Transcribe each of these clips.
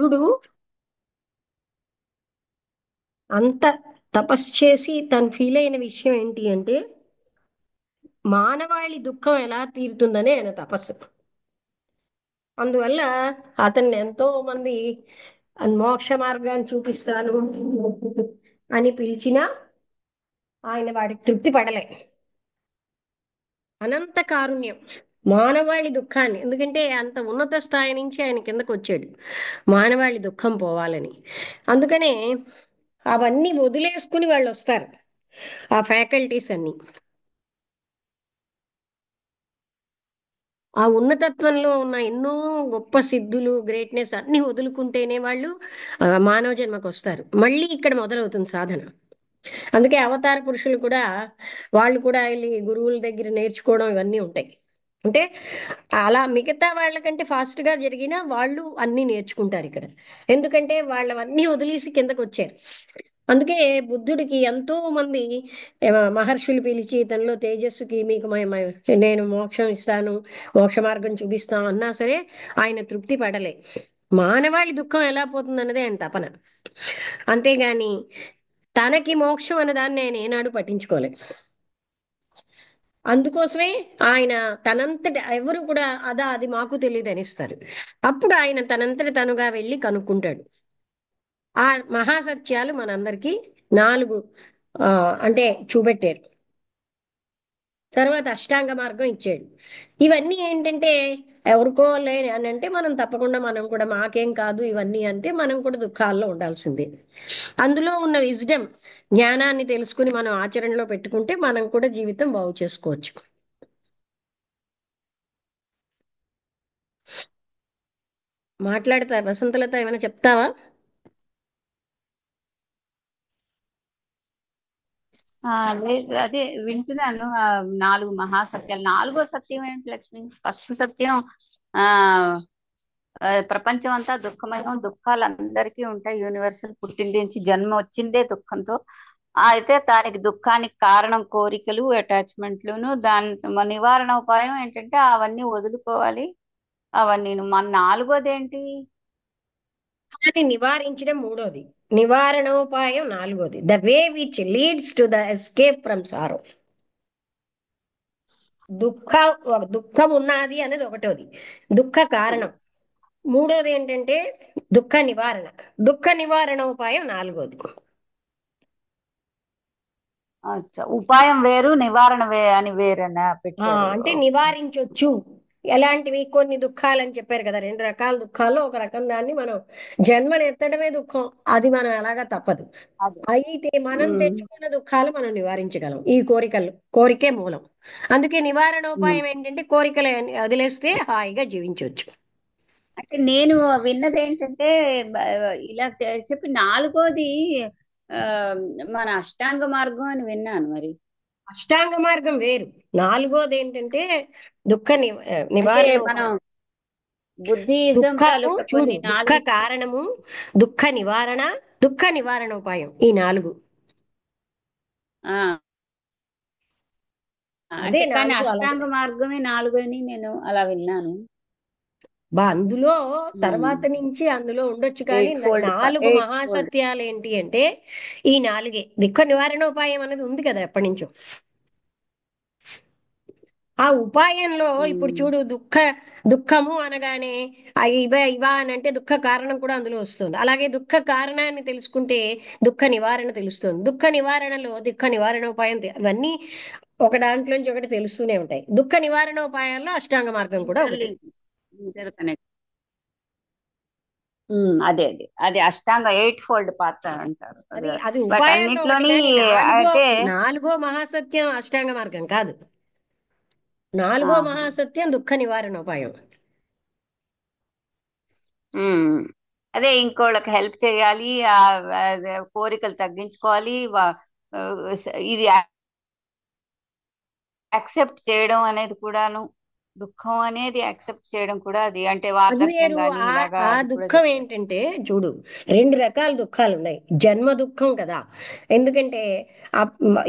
బుద్ధుడు అంత తపస్సు చేసి తను ఫీల్ అయిన విషయం ఏంటి అంటే మానవాళి దుఃఖం ఎలా తీరుతుందనే ఆయన తపస్సు. అందువల్ల అతన్ని ఎంతో మంది మోక్ష మార్గాన్ని చూపిస్తాను అని పిలిచినా ఆయన వాడికి తృప్తి పడలే. అనంత కారుణ్యం, మానవాళి దుఃఖాన్ని, ఎందుకంటే అంత ఉన్నత స్థాయి నుంచి ఆయన కిందకు వచ్చాడు మానవాళి దుఃఖం పోవాలని. అందుకనే అవన్నీ వదిలేసుకుని వాళ్ళు వస్తారు, ఆ ఫ్యాకల్టీస్ అన్ని. ఆ ఉన్నతత్వంలో ఉన్న ఎన్నో గొప్ప సిద్ధులు, గ్రేట్నెస్ అన్ని వదులుకుంటేనే వాళ్ళు మానవ జన్మకు వస్తారు. మళ్ళీ ఇక్కడ మొదలవుతుంది సాధన. అందుకే అవతార పురుషులు కూడా వాళ్ళు కూడా వెళ్ళి గురువుల దగ్గర నేర్చుకోవడం ఇవన్నీ ఉంటాయి. అంటే అలా మిగతా వాళ్ళకంటే ఫాస్ట్ గా జరిగినా వాళ్ళు అన్ని నేర్చుకుంటారు ఇక్కడ. ఎందుకంటే వాళ్ళవన్నీ వదిలేసి కిందకు వచ్చారు. అందుకే బుద్ధుడికి ఎంతో మంది మహర్షులు పిలిచి తనలో తేజస్సుకి మీకు నేను మోక్షం ఇస్తాను, మోక్ష మార్గం చూపిస్తాం అన్నా సరే ఆయన తృప్తి పడలే. మానవాళి దుఃఖం ఎలా పోతుంది అన్నదే ఆయన తపన. అంతేగాని తనకి మోక్షం అన్నదాన్ని ఆయన ఏనాడు పట్టించుకోలే. అందుకోసమే ఆయన తనంతట ఎవరు కూడా అదా అది మాకు తెలియదు అనిస్తారు. అప్పుడు ఆయన తనంతట తనుగా వెళ్ళి కనుక్కుంటాడు. ఆ మహాసత్యాలు మనందరికీ నాలుగు ఆ, అంటే చూపెట్టారు. తర్వాత అష్టాంగ మార్గం ఇచ్చాడు. ఇవన్నీ ఏంటంటే ఎవరికో లేని అని అంటే మనం తప్పకుండా మనం కూడా మాకేం కాదు ఇవన్నీ అంటే మనం కూడా దుఃఖాల్లో ఉండాల్సిందే. అందులో ఉన్న విజ్డమ్, జ్ఞానాన్ని తెలుసుకుని మనం ఆచరణలో పెట్టుకుంటే మనం కూడా జీవితం బాగు చేసుకోవచ్చు. మాట్లాడతా వసంతలత, ఏమైనా చెప్తావా? ఆ లేదు, అదే వింటున్నాను. నాలుగు మహాసత్యాలు. నాలుగో సత్యం ఏంటి లక్ష్మి? ఫస్ట్ సత్యం ఆ ప్రపంచం అంతా దుఃఖమయం, దుఃఖాలు అందరికీ ఉంటాయి, యూనివర్సల్. పుట్టింది నుంచి జన్మ వచ్చిందే దుఃఖంతో. అయితే దానికి దుఃఖానికి కారణం కోరికలు, అటాచ్మెంట్లును. దాని నివారణ ఉపాయం ఏంటంటే అవన్నీ వదులుకోవాలి. అవన్నీ మన నాలుగోది ఏంటి? దాన్ని నివారించడం మూడోది, నివారణోపాయం నాలుగోది, the way which leads to the escape from sorrow. దుఃఖం, ఒక దుఃఖం ఉన్నది అనేది ఒకటోది, దుఃఖ కారణం. మూడోది ఏంటంటే దుఃఖ నివారణ, దుఃఖ నివారణోపాయం నాలుగోది. అచ్చా, ఉపాయం వేరు, నివారణ అని వేరేనా పెట్టారు? అంటే ఓకే. నివారించవచ్చు. ఎలాంటివి? కొన్ని దుఃఖాలు అని చెప్పారు కదా, రెండు రకాల దుఃఖాల్లో ఒక రకం దాన్ని మనం జన్మను ఎత్తడమే దుఃఖం, అది మనం ఎలాగా తప్పదు. అదే. అయితే మనం ఉమ్, తెచ్చుకున్న దుఃఖాలు మనం నివారించగలం ఈ కోరికలు. కోరికే మూలం. అందుకే ఉమ్. నివారణోపాయం ఏంటంటే కోరికలు వదిలేస్తే హాయిగా జీవించవచ్చు. అంటే నేను విన్నది ఏంటంటే, బ- ఇలా చెప్పి నాలుగోది ఆ, మన అష్టాంగ మార్గం అని విన్నాను మరి. అష్టాంగ మార్గం వేరు. నాలుగోది ఏంటంటే దుఃఖ అంటే మనం నివారణోపాయం. బుద్ధిజం దుఃఖము తాలూకా చూడు, కొన్ని దుఃఖ నాలుగు. కారణము, దుఃఖ నివారణ, దుఃఖ నివారణోపాయం, ఈ నాలుగు. ఆ అదే అంటే కానీ నాలుగు అలాగే. అష్టాంగ మార్గమే నాలుగు అని నేను అలా విన్నాను. అందులో తర్వాత నుంచి అందులో ఉండొచ్చు కానీ ఎయిట్ ఫోల్డ్ నాలుగు ఎయిట్ ఫోల్డ్. మహాసత్యాలు ఏంటి అంటే ఈ నాలుగే. దుఃఖ నివారణోపాయం అనేది ఉంది కదా ఎప్పటి నుంచో. ఆ ఉపాయంలో ఇప్పుడు చూడు, దుఃఖము అనగానే ఇవా అని అంటే దుఃఖ కారణం కూడా అందులో వస్తుంది. అలాగే దుఃఖ కారణాన్ని తెలుసుకుంటే దుఃఖ నివారణ తెలుస్తుంది. దుఃఖ నివారణలో దుఃఖ నివారణోపాయం ఇవన్నీ ఒక దాంట్లోంచి ఒకటి తెలుస్తూనే ఉంటాయి. దుఃఖ నివారణోపాయాల్లో అష్టాంగ మార్గం కూడా ఒకటి. Interlink, inter connect. అదే అదే అదే అష్టాంగ ఎయిట్ ఫోల్డ్ పాత్ అంటారు అది అదే. అది బట్ ఉపాయాల్లో ఒకటి అన్నిట్లోని కానీ నాలుగో అయితే నాలుగో మహాసత్యం అష్టాంగ మార్గం కాదు. నాలుగో ఆహా. మహాసత్యం దుఃఖ నివారణోపాయం. ఉమ్. అదే ఇంకోళ్ళకి హెల్ప్ చేయాలి, అదే కోరికలు తగ్గించుకోవాలి, ఇది యాక్సెప్ట్ చేయడం అనేది కూడాను. దుఃఖం అనేది యాక్సెప్ట్ చేయడం కూడా అది అంటే అది వార్ధక్యం వేరు. గాని ఆ ఇలాగా ఆ అది కూడా దుఃఖం చెప్తారు. ఏంటంటే చూడు, రెండు రకాల దుఃఖాలు ఉన్నాయి. జన్మ దుఃఖం కదా, ఎందుకంటే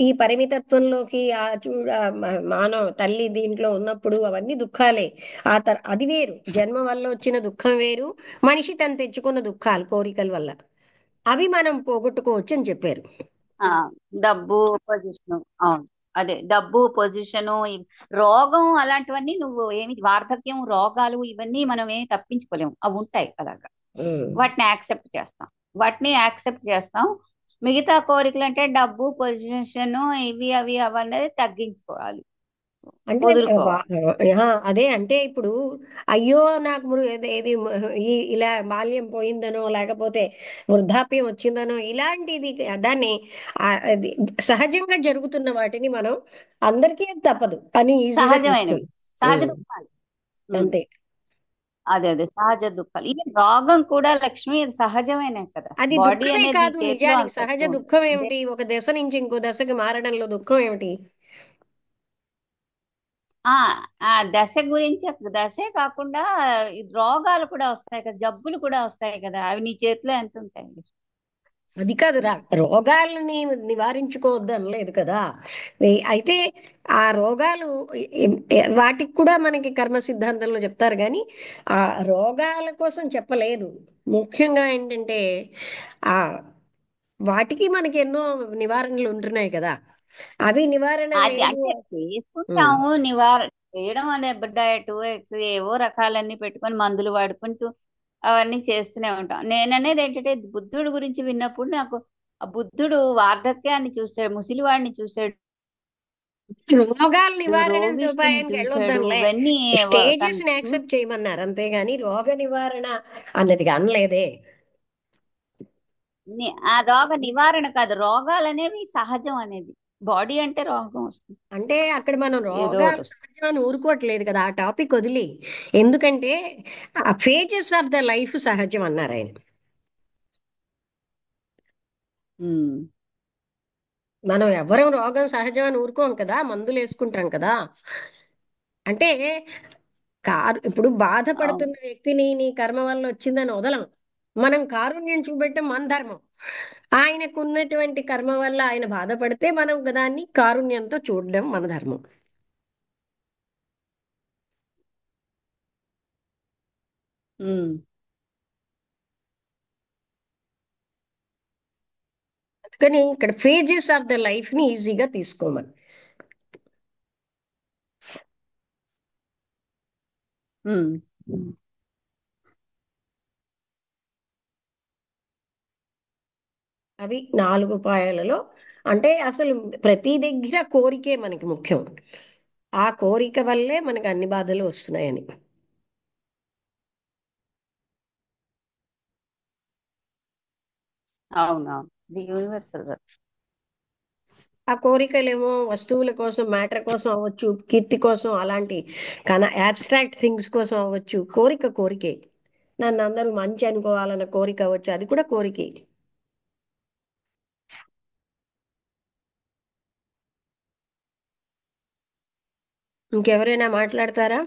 ఈ పరిమితత్వంలోకి మానవ తల్లి దీంట్లో ఉన్నప్పుడు అవన్నీ దుఃఖాలే. అది వేరు, జన్మ వల్ల వచ్చిన దుఃఖం వేరు. మనిషి తను తెచ్చుకున్న దుఃఖాలు కోరికల వల్ల, అవి మనం పోగొట్టుకోవచ్చు అని చెప్పారు. ఆ డబ్బు పొజిషన్, అవును. అదే డబ్బు పొజిషను, రోగం అలాంటివన్నీ నువ్వు ఏమి వార్ధక్యం రోగాలు ఇవన్నీ మనం ఏమి తప్పించుకోలేము, అవి ఉంటాయి అలాగా. ఉమ్. వాటిని యాక్సెప్ట్ చేస్తాం, వాటిని యాక్సెప్ట్ చేస్తాం. మిగతా కోరికలు అంటే డబ్బు పొజిషన్ ఇవి అవి అవన్నీ తగ్గించుకోవాలి, అంటే వదులుకోవాలి. అదే అంటే ఇప్పుడు అయ్యో నాకు ఏది ఇలా బాల్యం పోయిందనో లేకపోతే వృద్ధాప్యం వచ్చిందనో ఇలాంటిది దాన్ని అది సహజంగా జరుగుతున్న వాటిని మనం అందరికీ తప్పదు అని ఈజీగా సహజమైనవి, తీసుకుంటాం. సహజ ఉమ్, దుఃఖాలు. ఉమ్, అంతే. అదే అదే సహజ దుఃఖాలు. ఈవెన్ రోగం కూడా లక్ష్మి అది సహజమైనవి కదా, అది బాడీ దుఃఖమే అనేది కాదు, చేతిలో నిజానికి అంత సహజ ఎక్కువ ఉండదు. దుఃఖం అంటే ఏమిటి, ఒక దశ నుంచి ఇంకో దశకి మారడంలో దుఃఖం ఏమిటి? ఆ ఆ దశ గురించి, దశే కాకుండా ఈ రోగాలు కూడా వస్తాయి కదా, జబ్బులు కూడా వస్తాయి కదా, అవి నీ చేతిలో ఎంత ఉంటాయి. అది కాదు రోగాలని నివారించుకోవద్దు అనలేదు కదా. అయితే ఆ రోగాలు వాటికి కూడా మనకి కర్మ సిద్ధాంతంలో చెప్తారు కానీ ఆ రోగాల కోసం చెప్పలేదు. ముఖ్యంగా ఏంటంటే ఆ వాటికి మనకి ఎన్నో నివారణలు ఉంటున్నాయి కదా, అవి నివారణ అది లేదు. అంటే ఉమ్. చేసుకుంటాము నివారణ చేయడం అనే డయట్ ఏవో రకాలన్నీ పెట్టుకొని మందులు వాడుకుంటూ అవన్నీ చేస్తూనే ఉంటాం. నేననేది ఏంటంటే బుద్ధుడు గురించి విన్నప్పుడు నాకు ఆ బుద్ధుడు వార్ధక్యాన్ని చూసాడు, ముసలివాడిని చూసాడు, రోగాల నివారణ రోగిష్టిని ఉపాయానికి చూశాడు, వెళ్ళొద్దాంలే, ఇవన్నీ స్టేజెస్ తను ని చూ యాక్సెప్ట్ చేయమన్నారు అంతేగాని రోగ నివారణ అన్నది అనలేదే. ఆ రోగ నివారణ కాదు, రోగాలు అనేవి సహజం అనేది. బాడీ అంటే రోగం వస్తుంది, అంటే అక్కడ మనం ఏదో రోగాలు ఒకటి వస్తుంది. సహజం అని ఊరుకోవట్లేదు కదా, ఆ టాపిక్ వదిలి. ఎందుకంటే ఆ ఫేజెస్ ఆఫ్ ద లైఫ్ సహజం అన్నారు ఆయన. ఉమ్, మనం ఎవ్వరం రోగం సహజం అని ఊరుకోం కదా, మందులు వేసుకుంటాం కదా. అంటే ఇప్పుడు అవును. బాధపడుతున్న వ్యక్తిని నీ కర్మ వల్ల వచ్చిందని వదలం. మనం కారుణ్యం చూపెట్టడం మన ధర్మం. ఆయనకు ఉన్నటువంటి కర్మ వల్ల ఆయన బాధపడితే మనం దాన్ని కారుణ్యంతో చూడడం మన ధర్మం. ఉమ్, అందుకని ఇక్కడ ఫేజెస్ ఆఫ్ ద లైఫ్ ని ఈజీగా తీసుకోమని. ఉమ్, ఉమ్. అవి నాలుగు పాయాలలో. అంటే అసలు ప్రతి దగ్గర కోరికే మనకి ముఖ్యం. ఆ కోరిక వల్లే మనకి అన్ని బాధలు వస్తున్నాయని. అవునవును, ఇది యూనివర్సల్. ఆ కోరికలేమో వస్తువుల కోసం, మ్యాటర్ కోసం అవ్వచ్చు, కీర్తి కోసం, అలాంటి అబ్స్ట్రాక్ట్ థింగ్స్ కోసం అవ్వచ్చు. కోరిక కోరికే. నన్ను అందరూ మంచి అనుకోవాలన్న కోరిక అవ్వచ్చు, అది కూడా కోరికే. ఇంకెవరైనా మాట్లాడతారా?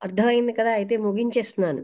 అర్థమైంది కదా, అయితే ముగించేస్తున్నాను.